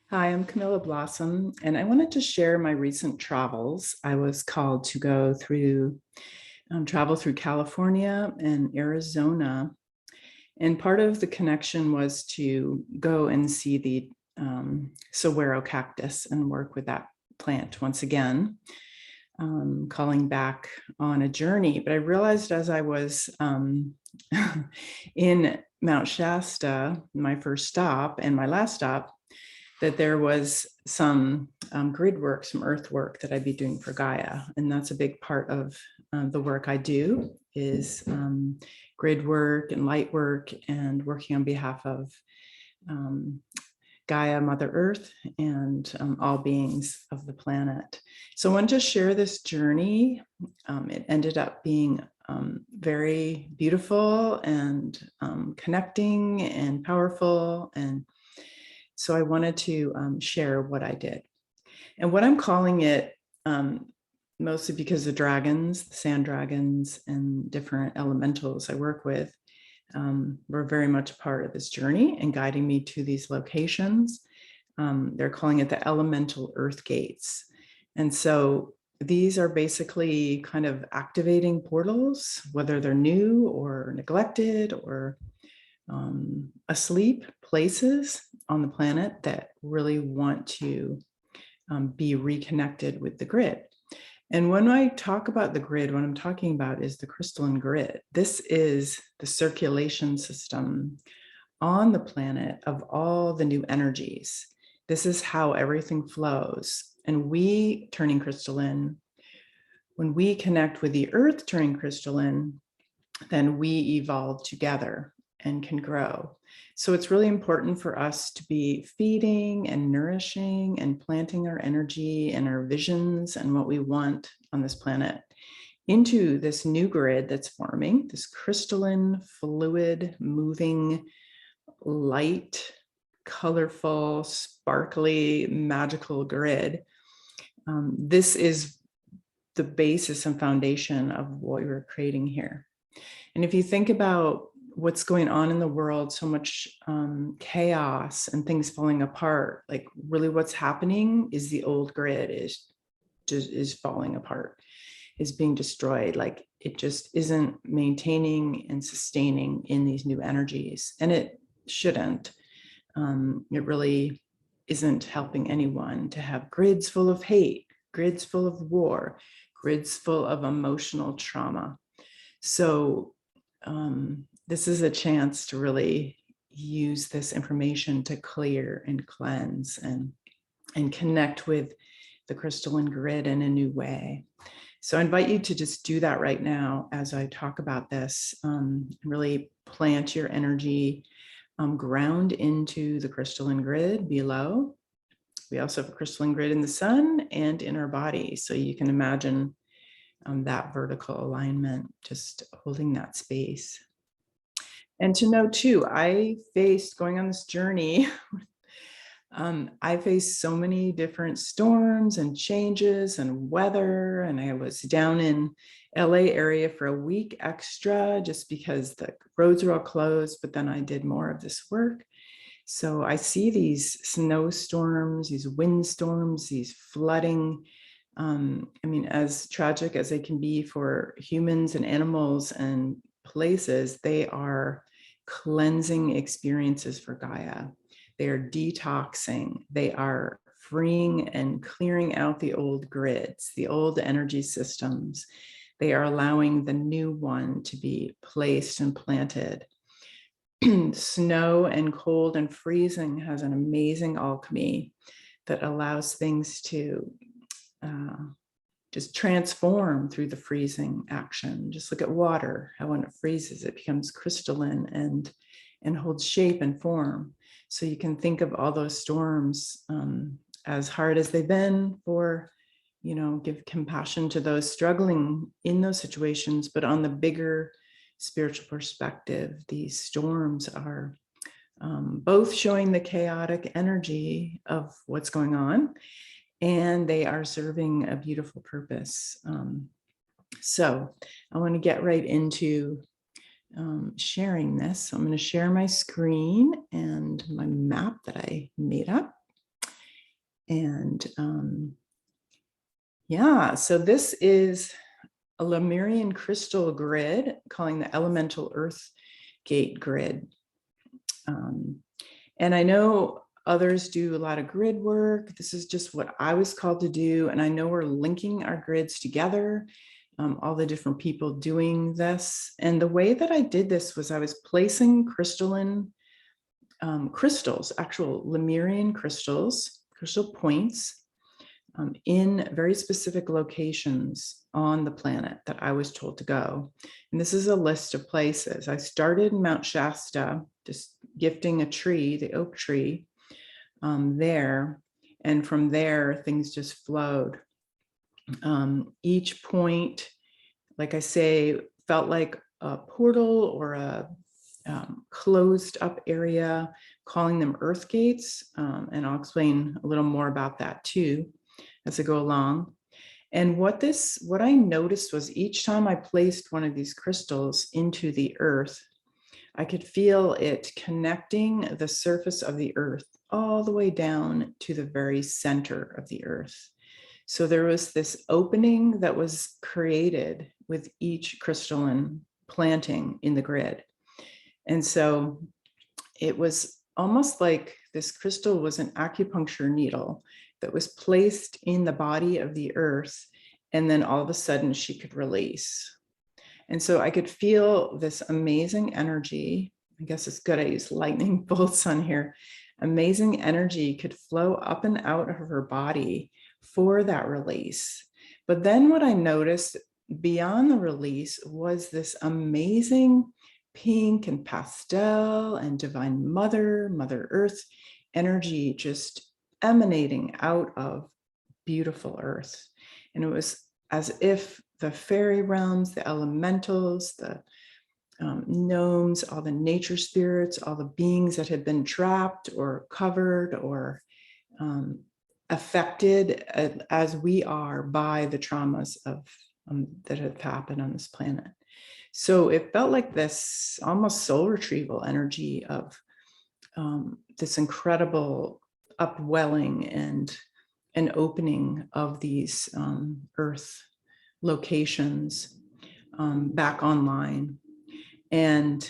Hi, I'm Camilla Blossom, and I wanted to share my recent travels. I was called to go through travel through California and Arizona, and part of the connection was to go and see the saguaro cactus and work with that plant once again, calling back on a journey. But I realized as I was in Mount Shasta, my first stop and my last stop, that there was some grid work, some earth work that I'd be doing for Gaia. And that's a big part of the work I do is grid work and light work and working on behalf of Gaia, Mother Earth, and all beings of the planet. So I wanted to share this journey. It ended up being very beautiful and connecting and powerful, and so I wanted to share what I did. And what I'm calling it, mostly because the dragons, the sand dragons, and different elementals I work with were very much a part of this journey and guiding me to these locations. They're calling it the elemental earth gates. And so these are basically kind of activating portals, whether they're new or neglected or asleep places on the planet that really want to be reconnected with the grid. And when I talk about the grid, what I'm talking about is the crystalline grid. This is the circulation system on the planet of all the new energies. This is how everything flows. And we, turning crystalline, when we connect with the earth turning crystalline, then we evolve together and can grow. So it's really important for us to be feeding and nourishing and planting our energy and our visions and what we want on this planet into this new grid that's forming, this crystalline, fluid, moving, light, colorful, sparkly, magical grid. This is the basis and foundation of what we're creating here. And if you think about what's going on in the world, so much chaos and things falling apart, like really what's happening is the old grid is falling apart, is being destroyed. Like it just isn't maintaining and sustaining in these new energies. And it shouldn't. It really isn't helping anyone to have grids full of hate, grids full of war, grids full of emotional trauma. So this is a chance to really use this information to clear and cleanse and connect with the crystalline grid in a new way. So I invite you to just do that right now as I talk about this. Really plant your energy, ground into the crystalline grid below. We also have a crystalline grid in the sun and in our body. So you can imagine that vertical alignment, just holding that space. And to know too, I faced going on this journey, I faced so many different storms and changes and weather. And I was down in LA area for a week extra just because the roads were all closed, but then I did more of this work. So I see these snowstorms, these windstorms, these flooding. I mean, as tragic as they can be for humans and animals and places, they are cleansing experiences for Gaia. They are detoxing. They are freeing and clearing out the old grids, the old energy systems. They are allowing the new one to be placed and planted. Snow and cold and freezing has an amazing alchemy that allows things to just transform through the freezing action. Just look at water, how when it freezes, it becomes crystalline and holds shape and form. So you can think of all those storms as hard as they've been for, give compassion to those struggling in those situations, but on the bigger spiritual perspective, these storms are both showing the chaotic energy of what's going on, and they are serving a beautiful purpose. So I want to get right into sharing this. So I'm going to share my screen and my map that I made up. And yeah, so this is a Lemurian crystal grid, calling the Elemental Earth Gate grid. And I know others do a lot of grid work. This is just what I was called to do. And I know we're linking our grids together, all the different people doing this. And the way that I did this was I was placing crystalline crystals, actual Lemurian crystals, crystal points, in very specific locations on the planet that I was told to go. And this is a list of places. I started in Mount Shasta, just gifting a tree, the oak tree, there. And from there, things just flowed. Each point, like I say, felt like a portal or a closed up area, calling them earth gates. And I'll explain a little more about that too as I go along. And what I noticed was each time I placed one of these crystals into the earth, I could feel it connecting the surface of the earth all the way down to the very center of the earth. So there was this opening that was created with each crystalline planting in the grid. And so it was almost like this crystal was an acupuncture needle that was placed in the body of the earth. And then all of a sudden she could release. And so I could feel this amazing energy. I guess it's good I use lightning bolts on here. Amazing energy could flow up and out of her body for that release. But then what I noticed beyond the release was this amazing pink and pastel and divine mother, Mother Earth energy just emanating out of beautiful earth. And it was as if the fairy realms, the elementals, the gnomes, all the nature spirits, all the beings that had been trapped or covered or affected as we are by the traumas of that have happened on this planet. So it felt like this almost soul retrieval energy of this incredible upwelling and an opening of these earth locations back online. And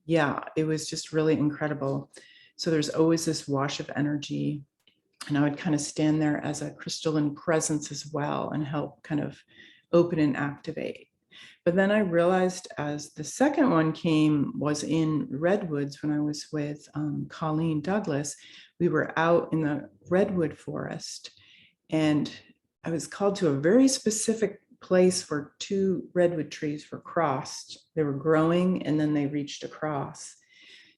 yeah, it was just really incredible. So there's always this wash of energy, and I would kind of stand there as a crystalline presence as well and help kind of open and activate. But then I realized as the second one came was in Redwoods when I was with Colleen Douglas. We were out in the Redwood forest, and I was called to a very specific place where two redwood trees were crossed. They were growing and then they reached across.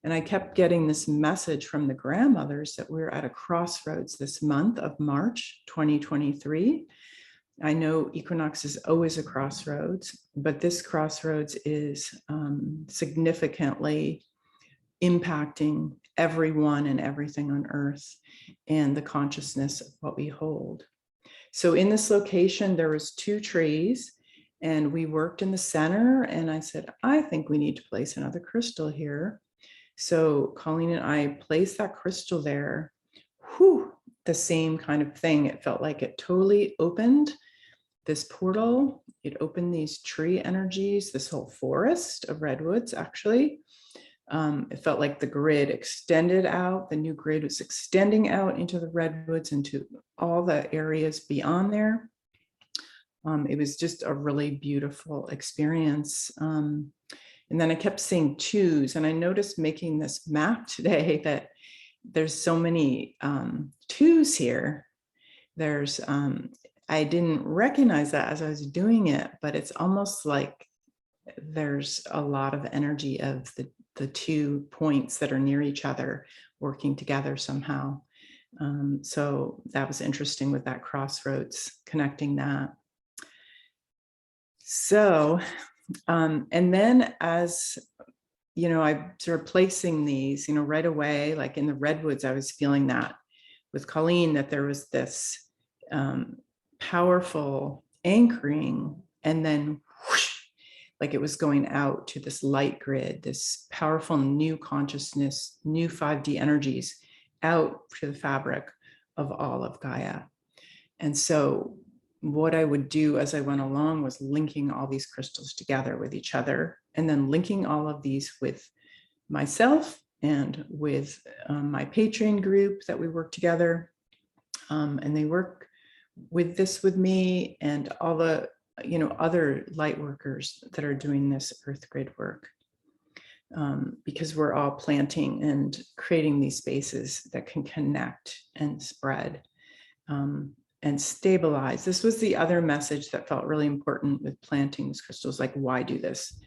And I kept getting this message from the grandmothers that we're at a crossroads this month of March 2023. I know equinox is always a crossroads, but this crossroads is significantly impacting everyone and everything on Earth and the consciousness of what we hold. So in this location, there was two trees, and we worked in the center, and I said, I think we need to place another crystal here. So Colleen and I placed that crystal there. Whew, the same kind of thing. It felt like it totally opened this portal. It opened these tree energies, this whole forest of redwoods, actually. It felt like the grid extended out. The new grid was extending out into the redwoods, into all the areas beyond there. It was just a really beautiful experience. And then I kept seeing twos, and I noticed making this map today that there's so many twos here. There's, I didn't recognize that as I was doing it, but it's almost like there's a lot of energy of the 2 points that are near each other working together somehow. So that was interesting with that crossroads, connecting that. So, and then as, you know, I sort of placing these, you know, right away, like in the redwoods, I was feeling that with Colleen, that there was this powerful anchoring, and then whoosh, like it was going out to this light grid, this powerful new consciousness, new 5D energies out to the fabric all of Gaia. And so what I would do as I went along was linking all these crystals together with each other, and then linking all of these with myself and with my Patreon group that we work together. And they work with this with me and all the other light workers that are doing this earth grid work, because we're all planting and creating these spaces that can connect and spread and stabilize. This was the other message that felt really important with planting these crystals, like, why do this?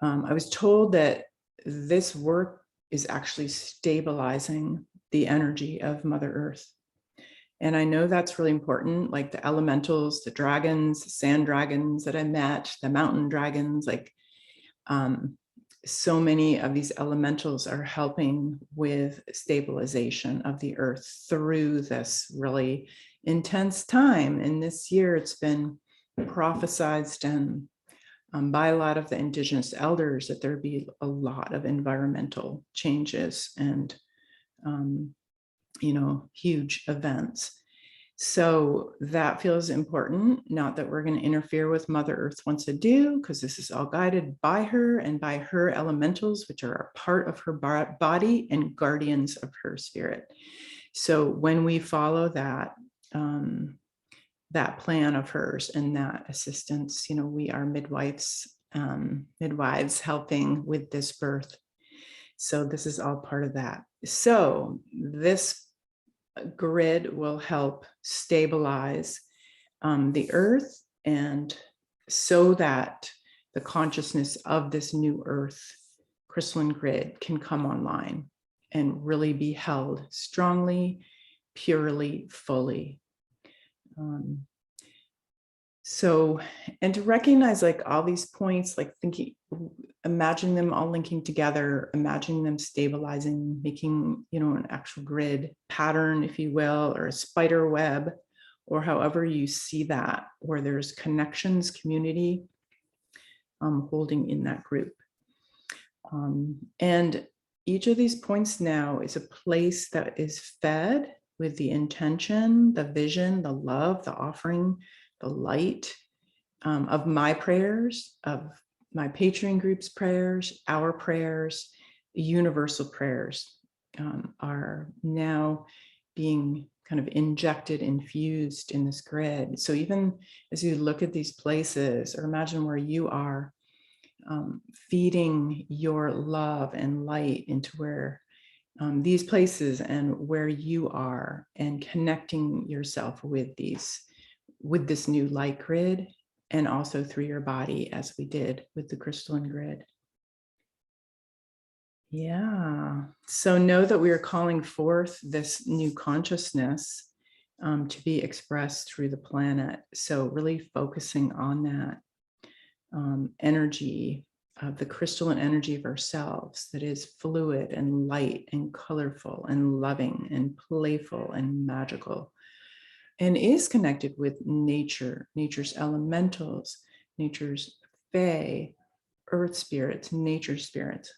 I was told that this work is actually stabilizing the energy of Mother Earth. And I know that's really important, like the elementals, the dragons, the sand dragons that I met, the mountain dragons, like so many of these elementals are helping with stabilization of the earth through this really intense time. And this year it's been prophesied and by a lot of the indigenous elders that there'd be a lot of environmental changes and huge events. So that feels important. Not that we're going to interfere with Mother Earth wants to do, because this is all guided by her and by her elementals, which are a part of her body and guardians of her spirit. So when we follow that, that plan of hers and that assistance, we are midwives helping with this birth. So this is all part of that. So this grid will help stabilize the earth, and so that the consciousness of this new earth crystalline grid can come online and really be held strongly, purely, fully. And to recognize like all these points, like imagine them all linking together, imagining them stabilizing, making, an actual grid pattern, if you will, or a spider web, or however you see that, where there's connections, community, holding in that group. And each of these points now is a place that is fed with the intention, the vision, the love, the offering, the light of my prayers, of my Patreon group's prayers, our prayers, universal prayers are now being kind of injected, infused in this grid. So even as you look at these places, or imagine where you are, feeding your love and light into where these places and where you are, and connecting yourself with this new light grid, and also through your body, as we did with the crystalline grid. Yeah, so know that we are calling forth this new consciousness to be expressed through the planet. So really focusing on that energy of the crystalline energy of ourselves, that is fluid and light and colorful and loving and playful and magical, and is connected with nature, nature's elementals, nature's fae, earth spirits, nature spirits.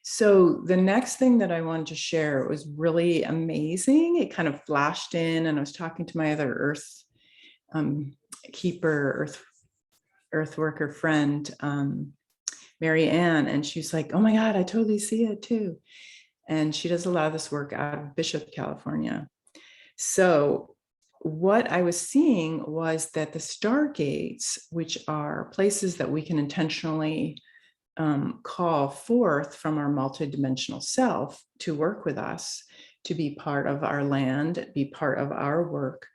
So the next thing that I wanted to share was really amazing. It kind of flashed in, and I was talking to my other earth keeper, earth worker friend, Mary Ann, and she's like, oh my God, I totally see it too. And she does a lot of this work out of Bishop, California. So what I was seeing was that the stargates, which are places that we can intentionally call forth from our multidimensional self to work with us, to be part of our land, be part of our work,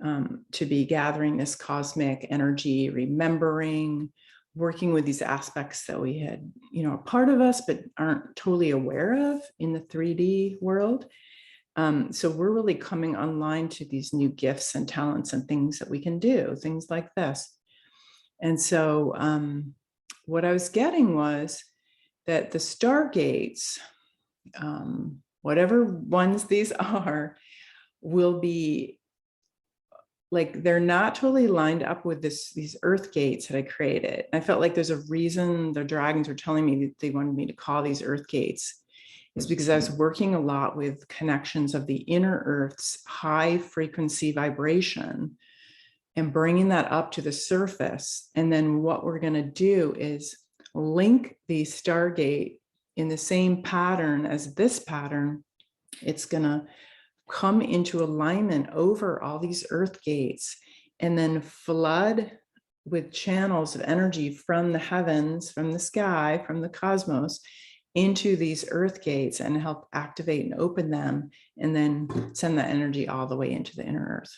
to be gathering this cosmic energy, remembering, working with these aspects that we had, are part of us, but aren't totally aware of in the 3D world. So we're really coming online to these new gifts and talents and things that we can do, things like this. And so what I was getting was that the stargates, whatever ones these are, will be like, they're not totally lined up with these earth gates that I created. I felt like there's a reason the dragons were telling me that they wanted me to call these earth gates, is because I was working a lot with connections of the inner Earth's high frequency vibration and bringing that up to the surface. And then what we're going to do is link the Stargate in the same pattern as this pattern. It's going to come into alignment over all these Earth gates and then flood with channels of energy from the heavens, from the sky, from the cosmos into these Earth gates and help activate and open them, and then send that energy all the way into the inner Earth.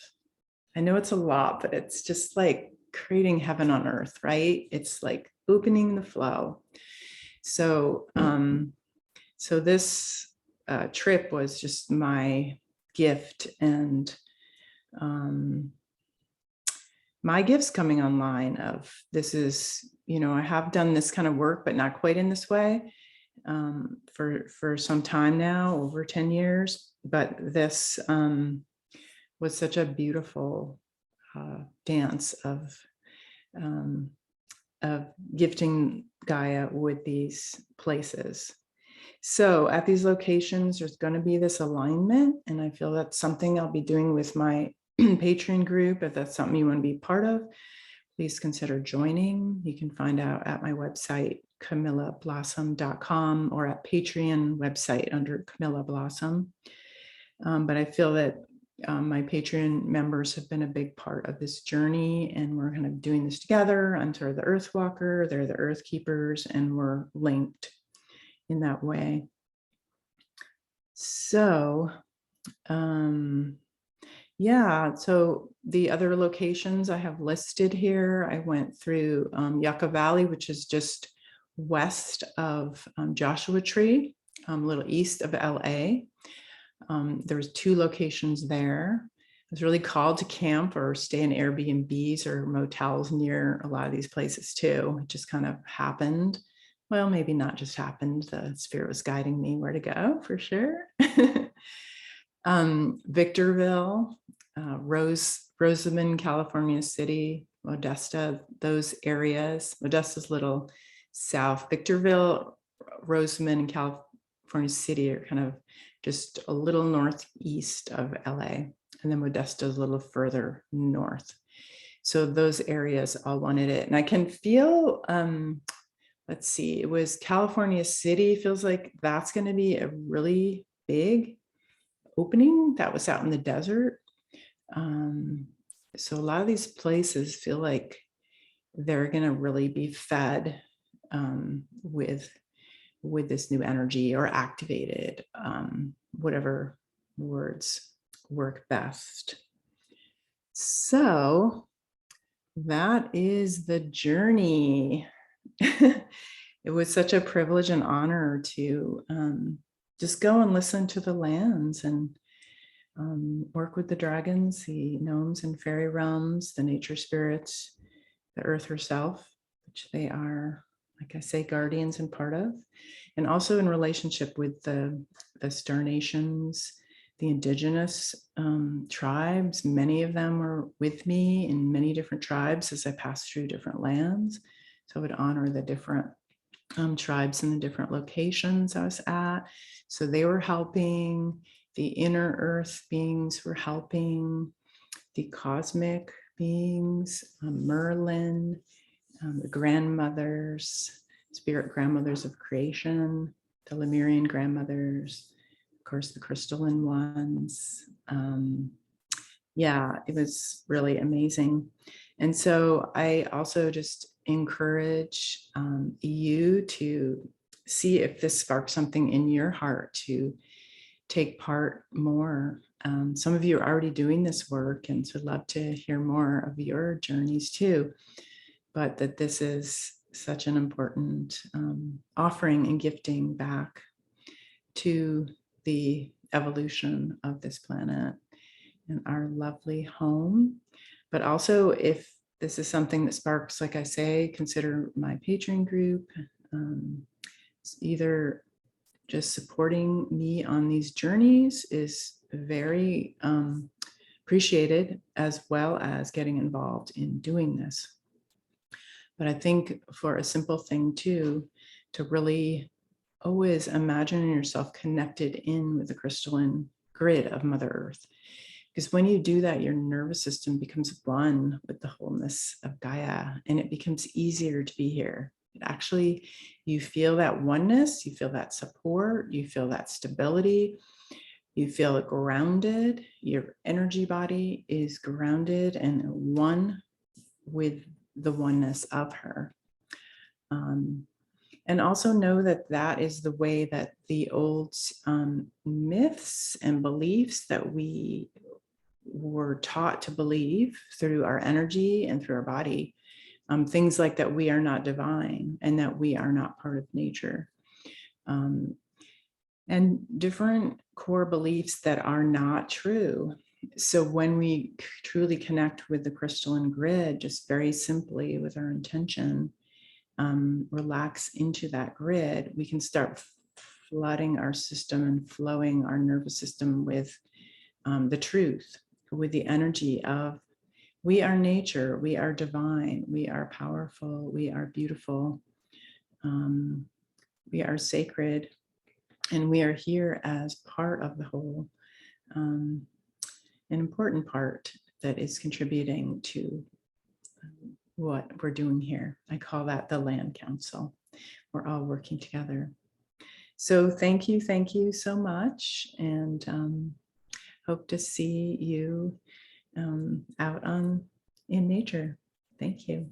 I know it's a lot, but it's just like creating heaven on earth, right? It's like opening the flow. So, so this trip was just my gift, and my gifts coming online of this is, you know, I have done this kind of work, but not quite in this way for some time now, over 10 years. But this was such a beautiful dance of gifting Gaia with these places. So at these locations, there's going to be this alignment, and I feel that's something I'll be doing with my Patreon group. If that's something you want to be part of, please consider joining. You can find out at my website, camillablossom.com, or at Patreon website under Camilla Blossom. But I feel that my Patreon members have been a big part of this journey, and we're kind of doing this together. I'm sort of the Earth Walker, they're the Earth Keepers, and we're linked in that way. So, yeah, so the other locations I have listed here, I went through Yucca Valley, which is just west of Joshua Tree, a little east of LA. There was 2 locations there. I was really called to camp or stay in Airbnbs or motels near a lot of these places too. It just kind of happened. Well, maybe not just happened. The spirit was guiding me where to go for sure. Victorville, Rosamond, California City, Modesta, those areas. Modesta's a little south. Victorville, Rosamond, and California City are kind of just a little northeast of LA. And then Modesta is a little further north. So those areas all wanted it. And I can feel, let's see, it was California City. Feels like that's going to be a really big opening. That was out in the desert. So a lot of these places feel like they're going to really be fed with this new energy, or activated, whatever words work best. So that is the journey. It was such a privilege and honor to just go and listen to the lands and work with the dragons, the gnomes and fairy realms, the nature spirits, the earth herself, which they are, like I say, guardians and part of, and also in relationship with the Star Nations, the indigenous tribes. Many of them were with me in many different tribes as I passed through different lands. So I would honor the different tribes in the different locations I was at. So they were helping, the inner earth beings were helping, the cosmic beings, Merlin, the grandmothers, spirit grandmothers of creation, the Lemurian grandmothers, of course, the crystalline ones. Yeah, it was really amazing. And so I also just encourage you to see if this sparks something in your heart to take part more. Some of you are already doing this work, and so I'd love to hear more of your journeys too. But that this is such an important offering and gifting back to the evolution of this planet and our lovely home. But also, if this is something that sparks, like I say, consider my Patreon group, either just supporting me on these journeys is very appreciated, as well as getting involved in doing this. But I think for a simple thing too, to really always imagining yourself connected in with the crystalline grid of Mother Earth. Because when you do that, your nervous system becomes one with the wholeness of Gaia, and it becomes easier to be here. It actually, you feel that oneness, you feel that support, you feel that stability, you feel grounded. Your energy body is grounded and one with the oneness of her. And also know that that is the way that the old myths and beliefs that we were taught to believe through our energy and through our body, things like that we are not divine and that we are not part of nature, and different core beliefs that are not true. So when we truly connect with the crystalline grid, just very simply with our intention, relax into that grid, we can start flooding our system and flowing our nervous system with the truth, with the energy of we are nature, we are divine, we are powerful, we are beautiful, we are sacred, and we are here as part of the whole, an important part that is contributing to what we're doing here. I call that the Land Council. We're all working together. So thank you so much, and hope to see you out in nature. Thank you.